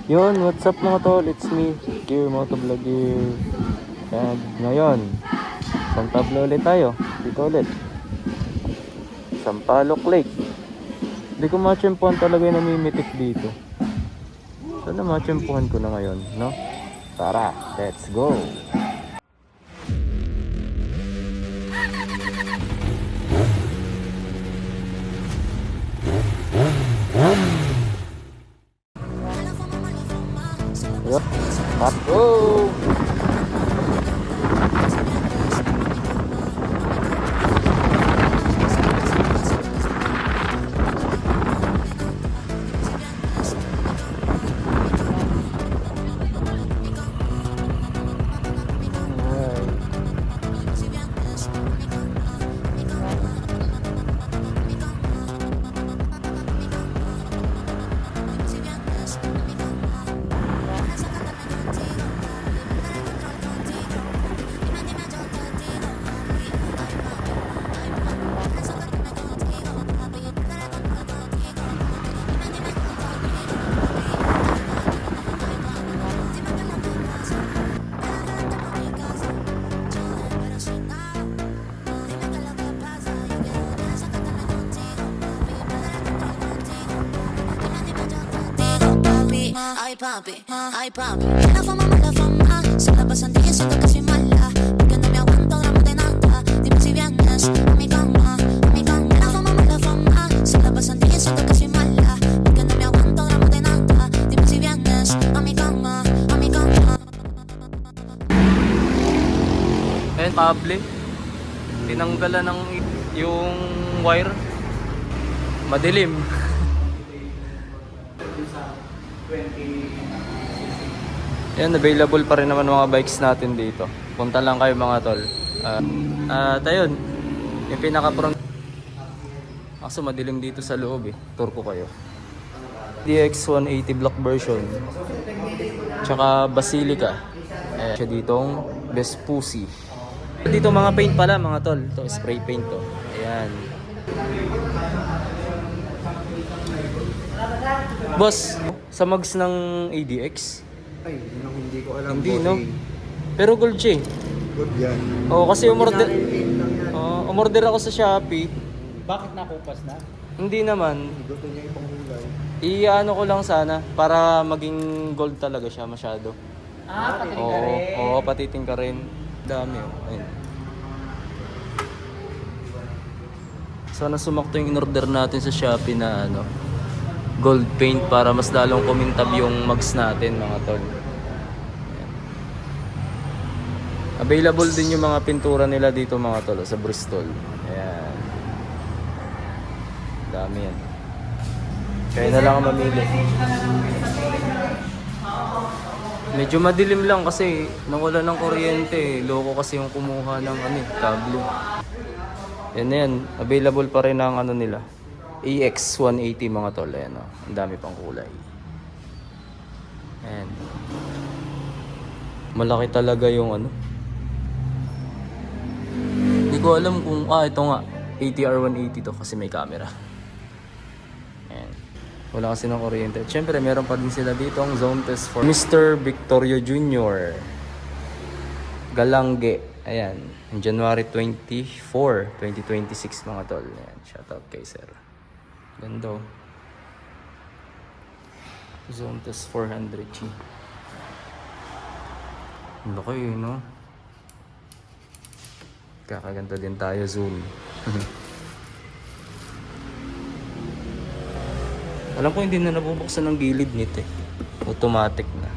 Yun, what's up mga tol? It's me, Gear Motovlog here. And ngayon, Santablo ulit tayo. Dito ulit. Sampaloc Lake. Hindi ko matsyempuhan talaga yung namimitik dito. Sana matsyempuhan ko na ngayon, no? Tara, let's go! Yup, let's go! Ay papi, la fama, se la pasan diciendo que soy mala, porque no me aguanto gramo de nada, dime si vienes a mi cama, la fama, se la pasan diciendo que soy mala, porque no me aguanto gramo de nada, dime si vienes a mi cama. Ayan, kable. Tinanggalan ng yung wire. Madilim. Yan, available pa rin naman mga bikes natin dito. Punta lang kayo mga tol. Ayun, yung pinaka-front. Kaso madilim dito sa loob eh. Tour ko kayo. DX180 block version. Tsaka Basilica. Siya ditong Vespucci. Dito mga paint pala mga tol. Ito spray paint to. Ayan. Boss, sa mags ng ADX? Ay, yun ang hindi ko alam. Hindi, no? Pero gold siya eh. Good yan. Oo, kasi umorder Ordinary umorder ako sa Shopee. Bakit nakupas na? Hindi naman. gusto niya ipanghulay. I-ano ko lang sana para maging gold talaga siya masyado. Patiting Oo, ka rin. oo, patiting ka rin. Dami oh. Ayun. Sana sumakto yung in-order natin sa Shopee na ano, gold paint para mas lalong kumintab yung mags natin mga tol. Ayan. Available din yung mga pintura nila dito mga tol sa Bristol. Ayan. Dami yan. Kaya na lang ang mamili. Medyo madilim lang kasi nawala ng kuryente. Loko kasi yung kumuha ng kable. Yan na yan. Available pa rin ang ano nila. AX180 mga tol. Ayan o. Ang dami pang kulay. Ayan. Malaki talaga yung ano. Hindi ko alam kung... ito nga. ATR180 to kasi may camera. Ayan. Wala kasi ng kuryente. Siyempre, meron pa din sila dito ang zone test for Mr. Victorio Jr. Galangge. Ayan. January 24, 2026 mga tol. Ayan. Shoutout kay sir. Ganda oh. Zone test 400G. Ang laki eh, no? Kakaganda din tayo zoom. Alam ko hindi na nabubuksan ng gilid nito eh. Automatic na.